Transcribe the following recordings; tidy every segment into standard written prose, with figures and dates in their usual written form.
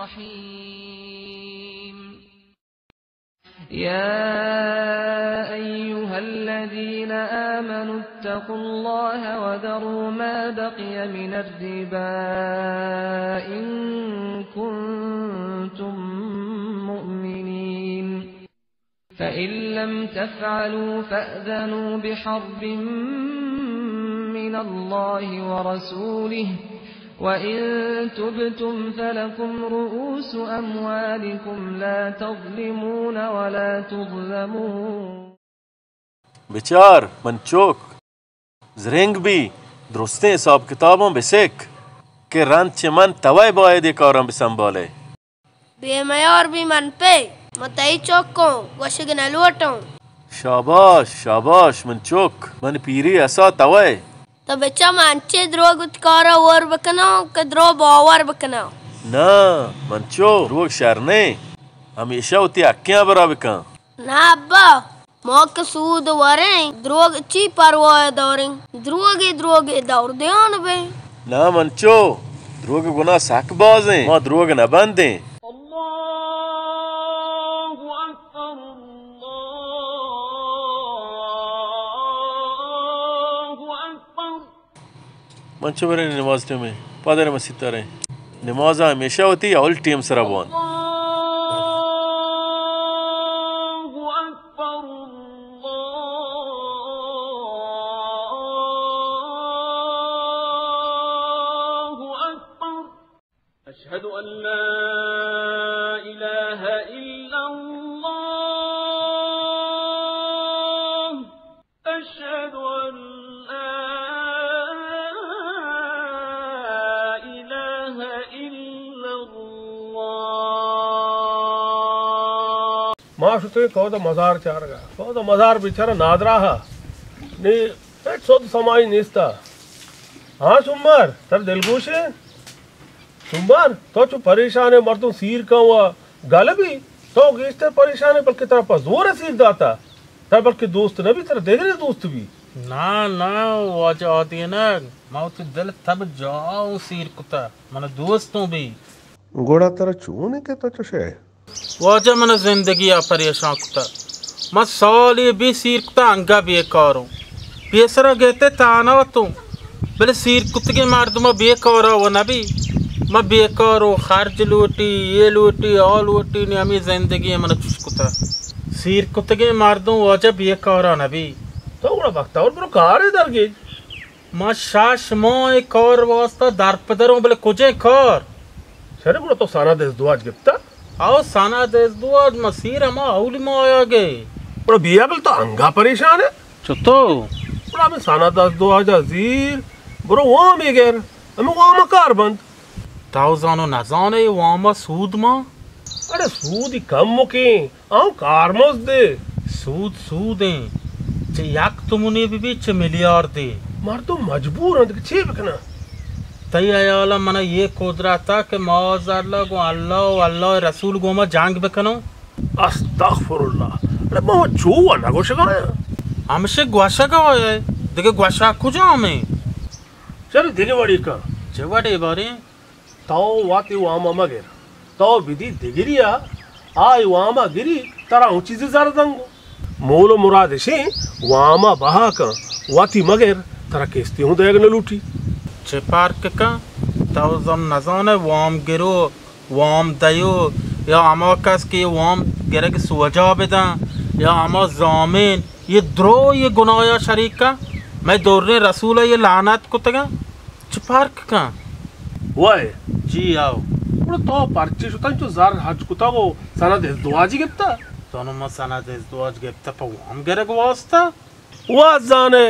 الرحيم يا أيها الذين آمنوا اتقوا الله وذروا ما بقي من الربا إن كنتم مؤمنين فإن لم تفعلوا فأذنوا بحرب من الله ورسوله وإن تبتم فلكم رؤوس أموالكم لا تظلمون ولا تظلمون بچار منچوک زرنگ بھی درستے حساب کتابوں بسیک کہ رنت چمن توائے باید کارم بسنبالے بے میار بھی من پہ متعی چوکوں وشگن لوٹوں شاباش شاباش منچوک من پیری ایسا توائے تو بچہ منچے دروگ اتکارا ور بکناو کہ درو باور بکناو نا منچو دروگ شرنے ہمیشہ ہوتی اکیاں برا بکن نا ابا موقع سود وریں دروگ چی پرواہ دوریں دروگی دور دیان بے نا منچو دروگ گناہ سک بازیں ماں دروگ نہ بندیں منچو برے نماز ٹیم میں پادر مسجد رہے نماز ہمیشہ ہوتی اول ٹیم سرابوان أشهد أن لا إله إلا الله أشهد أن لا إله إلا الله ما شتوي كودا مزار چارگا كودا مزار بيچارا نادراها ني صوت سماي نيستا हाँ सुमर तर दिलगोश है सुमर तो चु परेशान है मर्दों सीर का हुआ गल भी तो गेस्टर परेशान है बल्कि तेरा पर जोर है सीर दाता तेरा बल्कि दोस्त न भी तेरा देख रहे दोस्त भी ना ना वो जाती है ना मैं तो दिल तब जाऊं सीर कुत्ता मैंने दोस्तों भी घोड़ा तेरा चूने के तो चुशे वो जब मैंने जिंदगी आ परेशान कुत्ता मैं साल ये भी सीर कुत्ता अंगा बेकारों बेसरा कहते ताना तुम बले सीर कुत्ते के मार दूँ मैं बेकार हो ना भी मैं बेकार हो खर्च लूटी ये लूटी और लूटी नहीं हमें जिंदगी है मैंने चुश कुत्ता सीर कुत्ते के मार दूँ वो जब बेकार हो ना भी तो उड़ा वक्त और बरो कार है दरगे मैं शाश मो एक और वास्ता दर पदरों बले कुछ कार शरे बरो तो साना देश दुआज गिफ्ता आओ साना देश दुआज मैं सीर हम आउली में आया गए बरो बिया बल तो अंगा परेशान है चुतो बरो हमें साना देश दुआज अजीर बरो वहाँ में गैर हमें वहाँ में कार बंद ताऊ जानो न जाने वहाँ में सूद माँ अरे सूद ही कम मुके आओ कार मोस दे सूद हैं चे याक तुमने भी चे मिलियार दे मार तो मजबूर हैं कि छे बकना तई आयाला मना ये कोदरा था कि माज़अल्लाह को अल्लाह रसूल को मैं जांग बकनो अस्तगफुरुल्लाह अरे मैं जो वाला गोशा का है हमसे ग्वाशा का है देखे ग्वाशा कुछ हमें चल देखे बड़ी का जवाड़े बारे ताओ वाती वामा मगर ताओ विधि दिगिरिया आई वामा गिरी तरा ऊंची से ज़रा दंगो मोलो मुराद शे वामा बहा का वाती मगर तरा केस्ती हूँ देख न लूटी चे पार्क का ताओ जम नज़ाने वाम गिरो वाम दयो या अमाकस के वाम गिरे के सुवजा बेदा या अमा ज़ामिन ये द्रो ये गुनाया शरीक का मैं दौड़ने रसूल ये लानत को तगा चे पार्क का वाय जी आओ बड़ा तो पार्चे शुता जो जार हज कुता वो साना देश दुआजी गिफ्ता दोनों में साना देश दुआज गिफ्ता पर वाम गिरे को वास्ता वाज जाने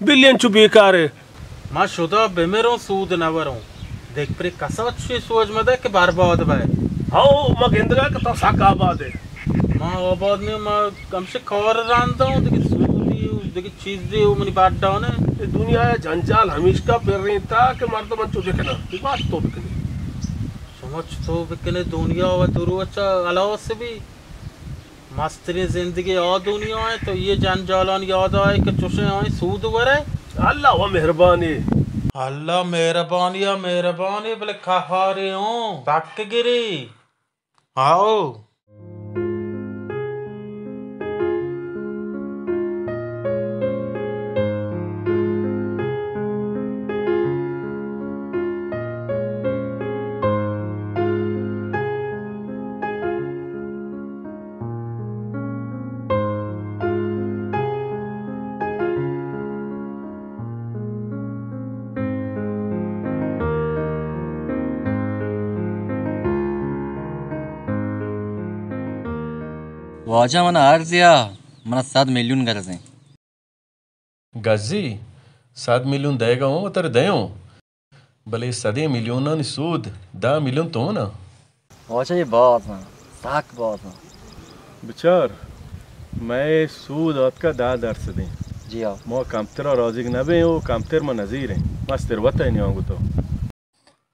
बिलियन चु बेकार है माँ शुदा बेमेरों सूद नवरों देख पर कसरत से सोच में दे के बर्बाद भाई हाँ माँ गेंद्रा का तो साका आबाद है माँ आबाद में माँ कम से खबर रांता हूँ देखिए सूदी देखिए चीज़ दी वो मनी बात डाउन है ये दुनिया है जंजाल हमेशा फिर रही था कि मर्द मन चुके ना ये बात तो बिकने समझ तो बिकने दुनिया व दुरुचा अलावा से भी मस्तरी जिंदगी और दुनिया है तो ये जंजालान याद आए कि चुशे आए सूद वरे अल्लाह वो मेहरबानी अल्लाह मेहरबानी भले खा रहे हो तक गिरी आओ। वाजा मन अर्जिया मन 7 मिलियन गरज है गजी 7 मिलियन देगा हूँ तर दयो भले 7 मिलियन न सूद 10 मिलियन तो ना वाजा ये बहुत ना साक बहुत ना बिचार मैं सूद औत का दा दर्स दें जी हाँ मो कमतर रोजिक नबे हो कमतर में नजीर है मस्तर वता ही नहीं आऊँगा तो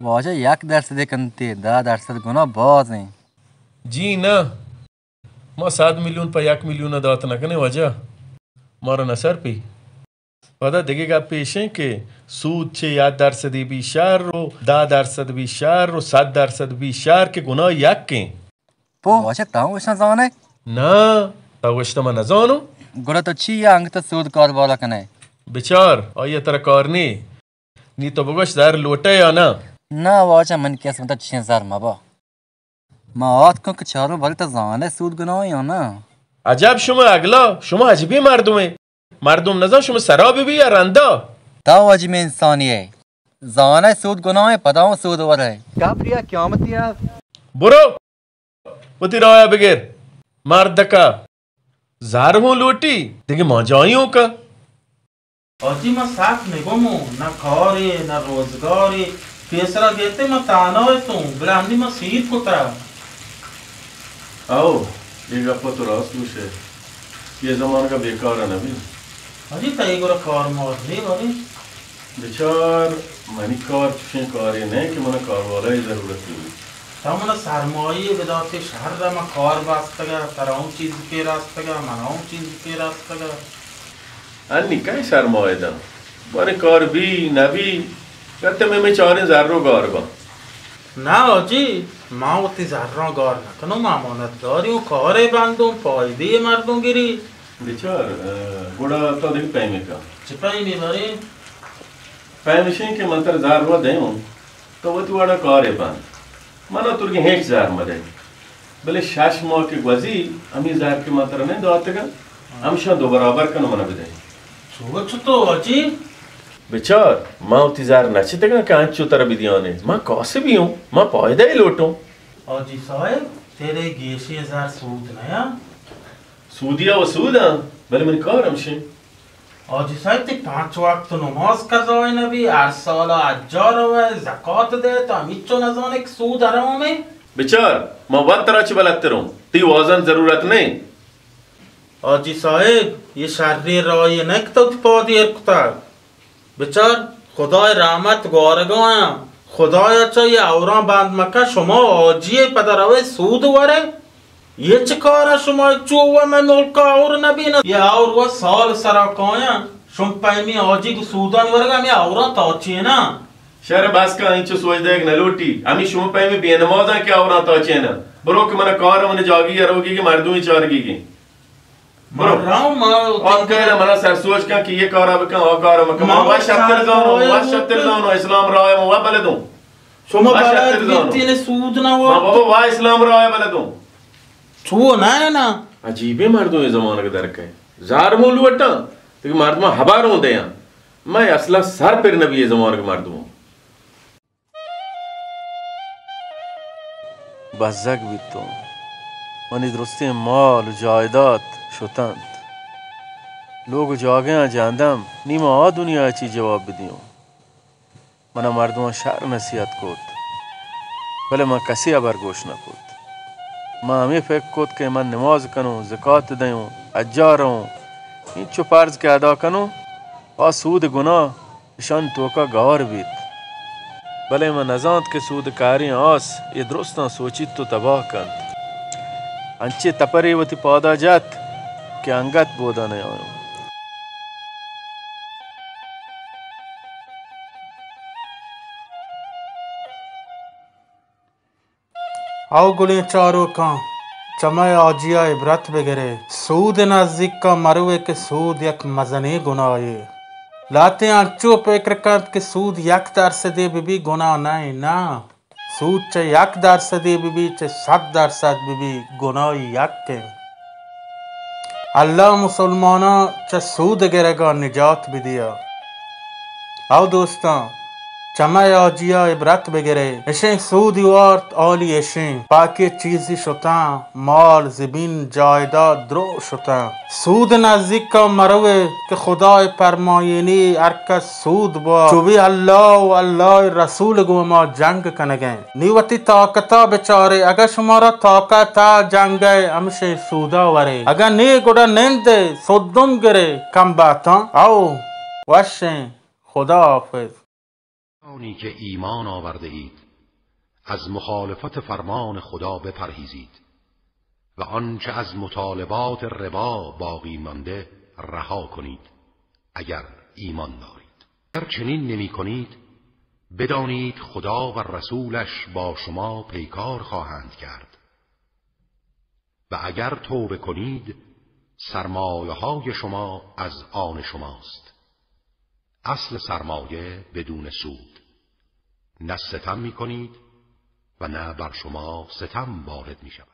वाजा याक दर्स दे कंते दा दर्स गुना बहुत हैं जी ना ما 7 میلیون پا 1 میلیون دات نکنه وجه ما رو نصر پی ودا دیگه پیشن که سود چه 1% بیشتر رو 10% بیشتر رو 100% بیشتر که گناه یک که پو واجه تاو اشنا زانه نه تا وشتا من نزانو گره تو چی یا انگ تا سود کار بالا کنه بچار آیا تر کار نی تو بگوش در لوٹه یا نه نه واجه من کیس متا 6000 مبا ما آت کن که چارو باری تا زانه سود گناه یا نه عجب شما اگلا شما عجیبی مردمه مردم نزان شما سرابی بی یا رندا تا واجی میں انسانیه زانه سود گناه پداو سود وره کبریا قیامتی ہے برو وتی رایا بگیر مرد دکا زار ہوں لوٹی دیکھیں مانجائیوں کا آجی ما سخت نگمو نه کاری نه روزگاری پیسرا گیتے ما تانوی تون بله همدی ما سیر کتا आओ ये गप्पा तो रास्त मुझे ये जमाना का बेकार है नबी آجی تا ایگو کار مارنی باری बेचार मनी कार चुशे कार ये नहीं कि मना कार वाला ही जरूरत है تا منا سرمایی بداتی شهر را ما کار باستگا ترا اون چیز که راستگا من اون چیز که راستگا अन्नी कहीं सरमाए दा बारे कार भी नबी कहते मैं 4000 रो कार बा نه آجی ما وقتی زهران گار نکنم امانت داریم کاره بندم پایده مردم گیری बेचार गुड़ा तो देख पैमे का چه پایی میباری؟ पैमिशन के मंत्र जार रो दे हूं तो वो तू वाला कार है बन मना तुर के हेच जार मदे भले शाश मो के गवजी अमी जार के मंत्र ने दो आते का हम शा दो बराबर का मना बदे چوگه چطور آجی؟ बेचार माँ उतिजार नचते का कांच चो तरह बिदियाने माँ कौसे भी हूँ माँ पौधे ही लोटूं آجی صاحب तेरे गेशी हजार सूद नया सूदिया वो सूदा भले मैंने कार हमशे آجی صاحب ती 5 وقت نماز قضای نبی هر سال اجار و زکات ده تا همیچو نزانه که سود حرامه बेचार माँ वक्त तरह ची बलते रहूं ती वाजन जरूरत नहीं آجی صاحب یه شری رای نکتا تی پادی ارکتا بچار خدای رحمت گارگایم خدای چا یه اوران بند مکه شما آجی پدروه سود وره یه چه کاره شما چوه من ملکا اور نبینه یه اور و سال سراکایم شما پیمی آجی که سودان ورگم یه اوران تاچیه نه शहर बास का इंचो सोच देख न लोटी अमी शुम पे में बेनमाजा क्या हो रहा था चेना बरो कि मना कार मन जागी या रोगी कि मर्दू ही चारगी की बरो और कह रहा मना सर सोच का कि ये कार अब का और कार अब का वा शब्द जानो इस्लाम राय वा बले दूं شما بلد بیتین سود نه मां बाबा वा इस्लाम राय बले दूं چو نه نه अजीबे मर्दों ये जमाने के दर के जार मोलू वट्टा तो मर्द में हबार होते हैं मैं असला सर पर नबी ये जमाने के मर्दों بزرگ بیتون منی درستی مال و جایداد شدند لوگ جاگه جاندم نیما دنیا چی جواب بدیم من مردم شهر نصیحت کود ولی من کسی ابر گوش نکود من همی فکر کود که من نماز کنم زکات دیم اجارم این چو فرض که ادا کنم و سود گناه شان توکا گوار بیت بله من نزاند که سود کاری آس یہ درستان سوچید تو تباہ کند انچه تپری وتی پادا جات که انگت بودا نیایم او گلی چارو کن چمه آجیا عبرت بگیره. سود نزدیک کا مروه که سود یک مزنی گناهی. لاتے انچو فکر کرد که سود 1% ببی گناه نه. سود چه 1% ببی چه 100% ببی گناه یک که. اللہ مسلمانا چه سود گرگا نجات بدیا. او دوستان چمه آجیا عبرت بگیره. اشین سودی وارد آلی اشین پاکی چیزی شتن مال زبین جایداد درو شتن. سود نزدیک کا مروه که خدای فرماینی ارکس سود با چوبی اللہ و اللہ رسول گو ما جنگ کنگیں. نیوتی طاقتا بچاره اگر شمارا طاقتا جنگه همشه سودا وره. اگر نی گوڑا ننده صدم گره کم باتا او وشن. خدا حافظ. آنی که ایمان آورده اید از مخالفت فرمان خدا بپرهیزید و آنچه از مطالبات ربا باقی مانده رها کنید اگر ایمان دارید. اگر چنین نمی کنید بدانید خدا و رسولش با شما پیکار خواهند کرد و اگر توبه کنید سرمایه های شما از آن شماست. اصل سرمایه بدون سود. نه ستم می کنید و نه بر شما ستم وارد می شود.